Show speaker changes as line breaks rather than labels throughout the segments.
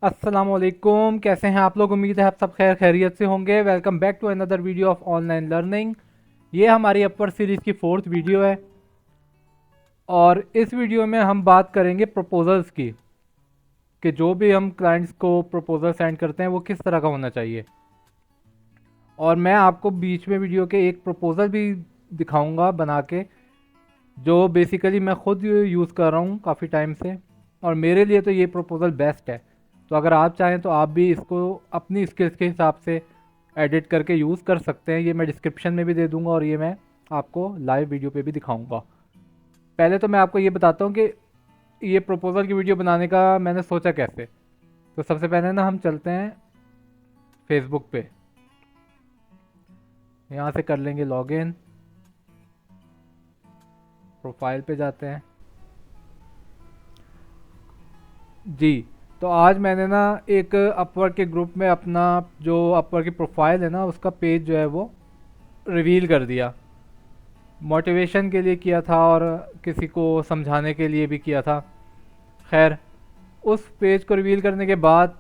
अस्सलामुअलैकुम, कैसे हैं आप लोग। उम्मीद है आप सब खैर खैरियत से होंगे। Welcome back to another video of online learning. ये हमारी अपर सीरीज़ की फोर्थ वीडियो है और इस वीडियो में हम बात करेंगे प्रपोजल्स की, कि जो भी हम क्लाइंट्स को प्रपोजल सेंड करते हैं वो किस तरह का होना चाहिए। और मैं आपको बीच में वीडियो के एक प्रपोजल भी दिखाऊंगा बना के, जो बेसिकली मैं खुद यूज़ कर रहा हूँ काफ़ी टाइम से, और मेरे लिए तो ये प्रपोज़ल बेस्ट है। तो अगर आप चाहें तो आप भी इसको अपनी स्किल्स के हिसाब से एडिट करके यूज़ कर सकते हैं। ये मैं डिस्क्रिप्शन में भी दे दूंगा और ये मैं आपको लाइव वीडियो पे भी दिखाऊंगा। पहले तो मैं आपको ये बताता हूँ कि ये प्रपोज़ल की वीडियो बनाने का मैंने सोचा कैसे। तो सबसे पहले ना हम चलते हैं फेसबुक पे, यहाँ से कर लेंगे लॉगिन, प्रोफाइल पे जाते हैं जी। तो आज मैंने ना एक अपवर्क के ग्रुप में अपना जो अपवर्क की प्रोफाइल है ना उसका पेज जो है वो रिवील कर दिया। मोटिवेशन के लिए किया था और किसी को समझाने के लिए भी किया था। खैर, उस पेज को रिवील करने के बाद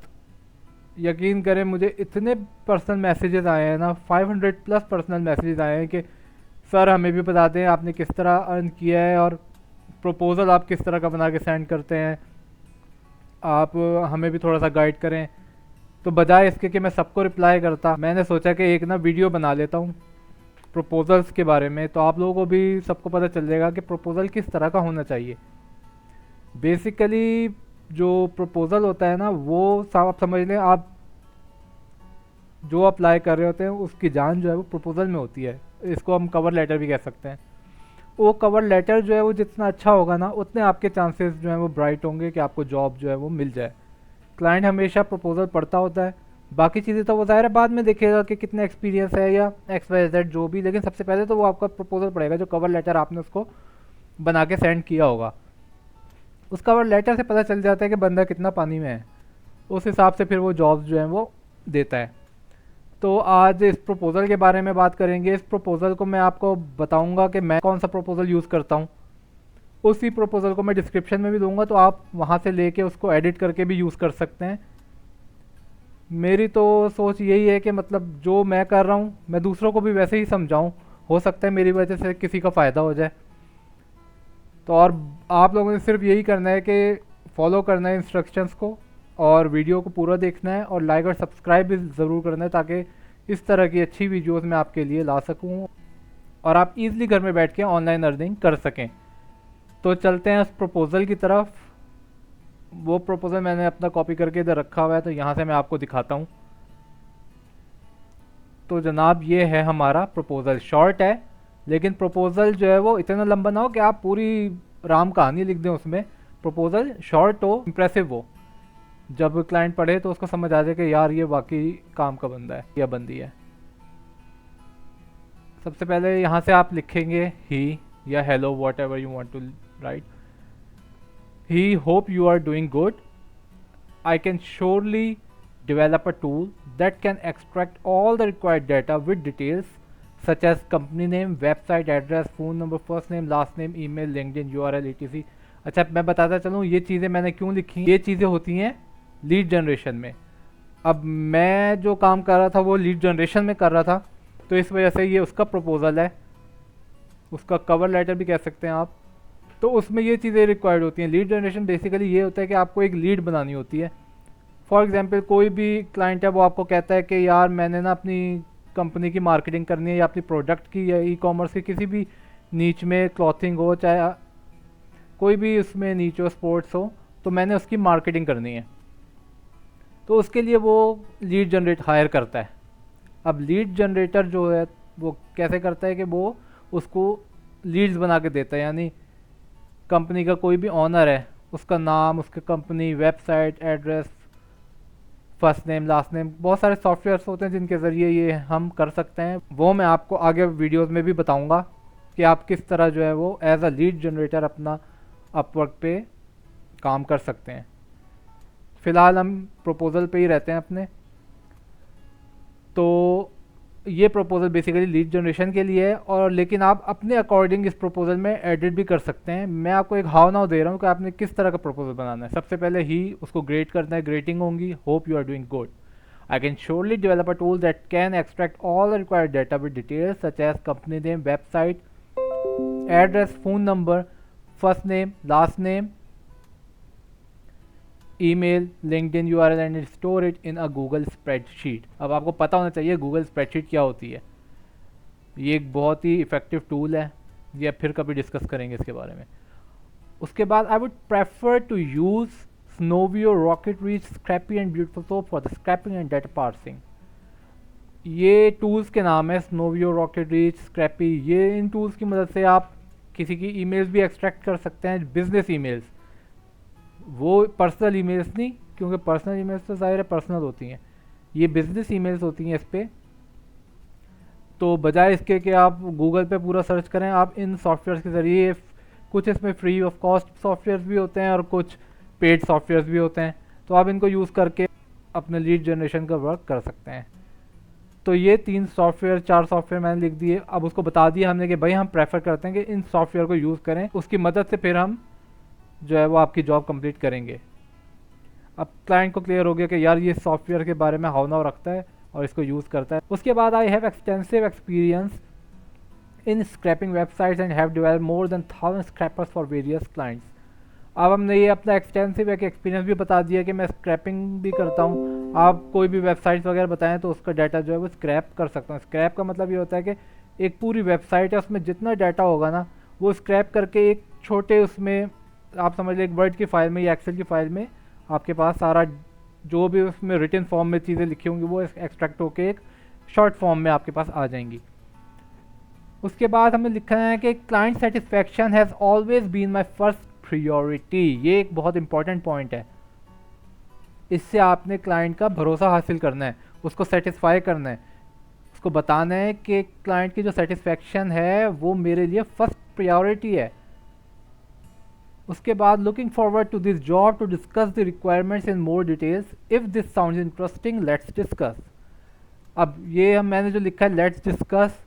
यकीन करें मुझे इतने पर्सनल मैसेजेस आए हैं ना, 500 प्लस पर्सनल मैसेजेस आए हैं कि सर हमें भी बता दें आपने किस तरह अर्न किया है और प्रपोज़ल आप किस तरह का बना के सेंड करते हैं, आप हमें भी थोड़ा सा गाइड करें। तो बजाय इसके कि मैं सबको रिप्लाई करता, मैंने सोचा कि एक ना वीडियो बना लेता हूँ प्रपोजल्स के बारे में, तो आप लोगों को भी सबको पता चल जाएगा कि प्रपोज़ल किस तरह का होना चाहिए। बेसिकली जो प्रपोज़ल होता है ना वो आप समझ लें, आप जो अप्लाई कर रहे होते हैं उसकी जान जो है वो प्रपोज़ल में होती है। इसको हम कवर लेटर भी कह सकते हैं। वो कवर लेटर जो है वो जितना अच्छा होगा ना उतने आपके चांसेस जो है वो ब्राइट होंगे कि आपको जॉब जो है वो मिल जाए। क्लाइंट हमेशा प्रपोजल पढ़ता होता है, बाकी चीज़ें तो वो ज़ाहिर है बाद में देखेगा कि कितना एक्सपीरियंस है या एक्स वाई जेड जो भी, लेकिन सबसे पहले तो वो आपका प्रपोजल पढ़ेगा, जो कवर लेटर आपने उसको बना के सेंड किया होगा। उस कवर लेटर से पता चल जाता है कि बंदा कितना पानी में है, उस हिसाब से फिर वो जॉब्स जो हैं वो देता है। तो आज इस प्रपोज़ल के बारे में बात करेंगे। इस प्रपोज़ल को मैं आपको बताऊंगा कि मैं कौन सा प्रपोज़ल यूज़ करता हूँ। उसी प्रपोज़ल को मैं डिस्क्रिप्शन में भी दूंगा, तो आप वहाँ से लेके उसको एडिट करके भी यूज़ कर सकते हैं। मेरी तो सोच यही है कि मतलब जो मैं कर रहा हूँ मैं दूसरों को भी वैसे ही समझाऊँ, हो सकता है मेरी वजह से किसी का फ़ायदा हो जाए। तो और आप लोगों ने सिर्फ यही करना है कि फॉलो करना है इंस्ट्रक्शंस को, और वीडियो को पूरा देखना है और लाइक और सब्सक्राइब भी ज़रूर करना है, ताकि इस तरह की अच्छी वीडियोस मैं आपके लिए ला सकूं और आप इजीली घर में बैठ के ऑनलाइन अर्निंग कर सकें। तो चलते हैं उस प्रपोज़ल की तरफ। वो प्रपोज़ल मैंने अपना कॉपी करके इधर रखा हुआ है, तो यहाँ से मैं आपको दिखाता हूँ। तो जनाब ये है हमारा प्रपोज़ल। शॉर्ट है लेकिन प्रपोज़ल जो है वो इतना लंबा ना हो कि आप पूरी राम कहानी लिख दें उसमें। प्रपोज़ल शॉर्ट हो, इम्प्रेसिव हो, जब क्लाइंट पढ़े तो उसको समझ आ जाए कि यार ये वाकई काम का बंदा है या बंदी है। सबसे पहले यहाँ से आप लिखेंगे ही या hello, whatever you want to write. Hi hope you are doing good. I can surely develop a tool that can extract all the required data with details such as company name, website address, phone number, first name, last name, email, LinkedIn, URL, etc. अच्छा, मैं बताता चलूँ ये चीज़ें मैंने क्यों लिखी। ये चीज़ें होती हैं लीड जनरेशन में। अब मैं जो काम कर रहा था वो लीड जनरेशन में कर रहा था, तो इस वजह से ये उसका प्रपोज़ल है, उसका कवर लेटर भी कह सकते हैं आप। तो उसमें ये चीज़ें रिक्वायर्ड होती हैं। लीड जनरेशन बेसिकली ये होता है कि आपको एक लीड बनानी होती है। फॉर एग्जांपल कोई भी क्लाइंट है वो आपको कहता है कि यार मैंने ना अपनी कंपनी की मार्केटिंग करनी है, या अपनी प्रोडक्ट की या ई कॉमर्स की किसी भी नीच में, क्लॉथिंग हो चाहे कोई भी उसमें नीच हो, स्पोर्ट्स हो, तो मैंने उसकी मार्केटिंग करनी है। तो उसके लिए वो लीड जनरेट हायर करता है। अब लीड जनरेटर जो है वो कैसे करता है कि वो उसको लीड्स बना के देता है, यानी कंपनी का कोई भी ऑनर है उसका नाम, उसकी company, website address, first name, last name, बहुत सारे सॉफ्टवेयर्स होते हैं जिनके ज़रिए ये हम कर सकते हैं। वो मैं आपको आगे वीडियोस में भी बताऊंगा कि आप किस तरह जो है वो एज अ लीड जनरेटर अपना अपवर्क पे काम कर सकते हैं। फ़िलहाल हम प्रपोज़ल पे ही रहते हैं अपने। तो ये प्रपोजल बेसिकली लीड जनरेशन के लिए है, और लेकिन आप अपने अकॉर्डिंग इस प्रपोजल में एडिट भी कर सकते हैं। मैं आपको एक हाउ नाउ दे रहा हूँ कि आपने किस तरह का प्रपोजल बनाना है। सबसे पहले ही उसको ग्रेड करना है, ग्रेटिंग होंगी, hope you are doing good. I can surely develop a tool that can extract all the required data with details such as company name, website, address, phone number, first name, last name, email, LinkedIn URL and store it in a Google spreadsheet. अब आपको पता होना चाहिए Google spreadsheet क्या होती है। ये एक बहुत ही इफेक्टिव टूल है, ये फिर कभी डिस्कस करेंगे इसके बारे में। उसके बाद I would prefer to use Snovio, RocketReach, Scrapy and Beautiful Soup for the scraping and data parsing. ये टूल्स के नाम है, स्नोवियो, रॉकेट रीच, स्क्रैपी। ये इन टूल्स की मदद से आप किसी की ईमेल्स भी एक्सट्रैक्ट कर सकते हैं, बिजनेस ईमेल्स, वो पर्सनल ईमेल्स नहीं, क्योंकि पर्सनल ईमेल्स तो ज़ाहिर है पर्सनल होती हैं, ये बिजनेस ईमेल्स होती हैं इस पर। तो बजाय इसके कि आप गूगल पे पूरा सर्च करें, आप इन सॉफ्टवेयर के ज़रिए, कुछ इसमें फ्री ऑफ कॉस्ट सॉफ्टवेयर भी होते हैं और कुछ पेड सॉफ्टवेयर भी होते हैं, तो आप इनको यूज़ करके अपने लीड जनरेशन का वर्क कर सकते हैं। तो ये 4 सॉफ्टवेयर मैंने लिख दिए। अब उसको बता दिया हमने कि भाई हम प्रेफर करते हैं कि इन सॉफ्टवेयर को यूज़ करें, उसकी मदद से फिर हम जो है वो आपकी जॉब कंप्लीट करेंगे। अब क्लाइंट को क्लियर हो गया कि यार ये सॉफ्टवेयर के बारे में हाउ नाउ रखता है और इसको यूज़ करता है। उसके बाद I have extensive experience in scraping websites and have developed more than 1000 scrapers for various clients. अब हमने ये अपना एक्सटेंसिव एक एक्सपीरियंस भी बता दिया कि मैं स्क्रैपिंग भी करता हूँ। आप कोई भी वेबसाइट्स वगैरह बताएं तो उसका डाटा जो है वो स्क्रैप कर सकता हूँ। स्क्रैप का मतलब ये होता है कि एक पूरी वेबसाइट है, उसमें जितना डाटा होगा ना वो स्क्रैप करके एक छोटे, उसमें आप समझ लें एक वर्ड की फाइल में या एक्सेल की फाइल में आपके पास सारा जो भी उसमें रिटन फॉर्म में चीज़ें लिखी होंगी वो एक्सट्रैक्ट होके एक शॉर्ट फॉर्म में आपके पास आ जाएंगी। उसके बाद हमें लिखना है कि client satisfaction has always been my first priority. ये एक बहुत इंपॉर्टेंट पॉइंट है। इससे आपने क्लाइंट का भरोसा हासिल करना है, उसको सेटिस्फाई करना है, उसको बताना है कि क्लाइंट की जो सेटिस्फैक्शन है वो मेरे लिए फर्स्ट प्रायोरिटी है। उसके बाद looking forward to this job to discuss the requirements in more details, if this sounds interesting let's discuss. अब ये मैंने जो लिखा है लेट्स डिस्कस,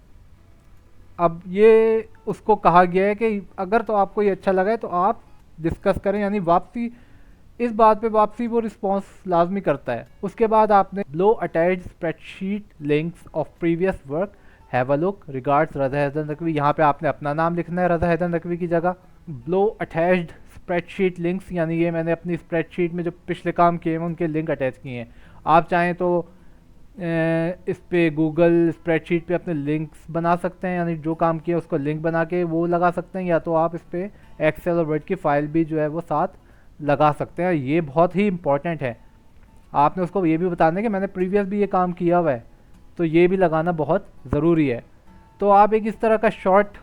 अब ये उसको कहा गया है कि अगर तो आपको ये अच्छा लगा है तो आप डिस्कस करें, यानी वापसी, इस बात पे वापसी वो रिस्पॉन्स लाजमी करता है। उसके बाद आपने लो attached spreadsheet links of previous work, have a look, regards Raza Haider Naqvi. यहाँ पे आपने अपना नाम लिखना है रज़ा हैदर नकवी की जगह। लो अटैच्ड स्प्रेडशीट लिंक्स, यानी ये मैंने अपनी स्प्रेडशीट में जो पिछले काम किए हैं उनके लिंक अटैच किए हैं। आप चाहें तो इस पे गूगल स्प्रेडशीट पे अपने लिंक्स बना सकते हैं, यानी जो काम किया उसको लिंक बना के वो लगा सकते हैं, या तो आप इस पे एक्सेल और वर्ड की फ़ाइल भी जो है वो साथ लगा सकते हैं। ये बहुत ही इंपॉर्टेंट है, आपने उसको ये भी बताना है कि मैंने प्रीवियस भी ये काम किया हुआ है, तो ये भी लगाना बहुत ज़रूरी है। तो आप एक इस तरह का शॉर्ट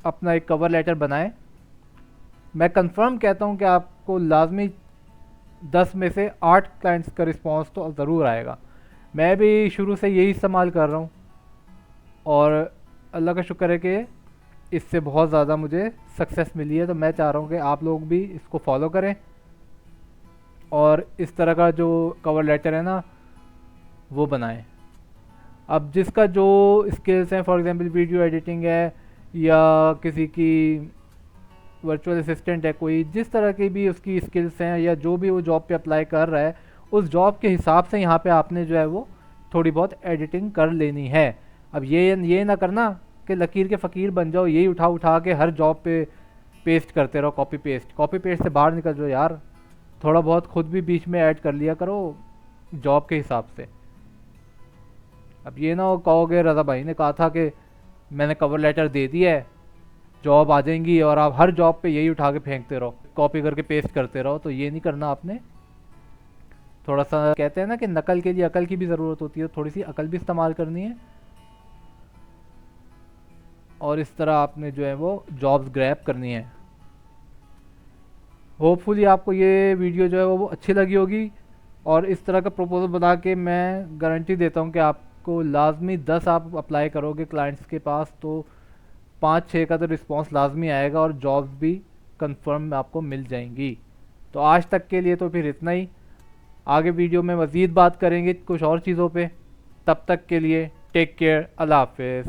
अपना एक कवर लेटर बनाएं। मैं कंफर्म कहता हूँ कि आपको लाजमी 10 में से 8 क्लाइंट्स का रिस्पांस तो ज़रूर आएगा। मैं भी शुरू से यही इस्तेमाल कर रहा हूँ और अल्लाह का शुक्र है कि इससे बहुत ज़्यादा मुझे सक्सेस मिली है। तो मैं चाह रहा हूँ कि आप लोग भी इसको फॉलो करें और इस तरह का जो कवर लेटर है ना वो बनाएं। अब जिसका जो स्किल्स हैं, फॉर एग्जांपल वीडियो एडिटिंग है या किसी की वर्चुअल असिस्टेंट है, कोई जिस तरह की भी उसकी स्किल्स हैं या जो भी वो जॉब पे अप्लाई कर रहा है उस जॉब के हिसाब से यहाँ पे आपने जो है वो थोड़ी बहुत एडिटिंग कर लेनी है। अब ये ना करना कि लकीर के फ़कीर बन जाओ, यही उठा के हर जॉब पे पेस्ट करते रहो, कॉपी पेस्ट से बाहर निकल जाओ यार। थोड़ा बहुत खुद भी बीच में ऐड कर लिया करो जॉब के हिसाब से। अब ये ना हो कहोगे रज़ा भाई ने कहा था कि मैंने कवर लेटर दे दिया है, जॉब आ जाएंगी और आप हर जॉब पे यही उठा के फेंकते रहो, कॉपी करके पेस्ट करते रहो। तो ये नहीं करना आपने। थोड़ा सा कहते हैं ना कि नकल के लिए अकल की भी ज़रूरत होती है, थोड़ी सी अकल भी इस्तेमाल करनी है और इस तरह आपने जो है वो जॉब्स ग्रैब करनी है। होपफुली आपको ये वीडियो जो है वो अच्छी लगी होगी और इस तरह का प्रपोजल बना के मैं गारंटी देता हूँ कि आपको लाजमी 10 आप अप्लाई करोगे क्लाइंट्स के पास तो 5-6 का तो रिस्पांस लाजमी आएगा और जॉब्स भी कंफर्म आपको मिल जाएंगी। तो आज तक के लिए तो फिर इतना ही। आगे वीडियो में मज़ीद बात करेंगे कुछ और चीज़ों पे। तब तक के लिए टेक केयर, अल्लाह हाफिज़।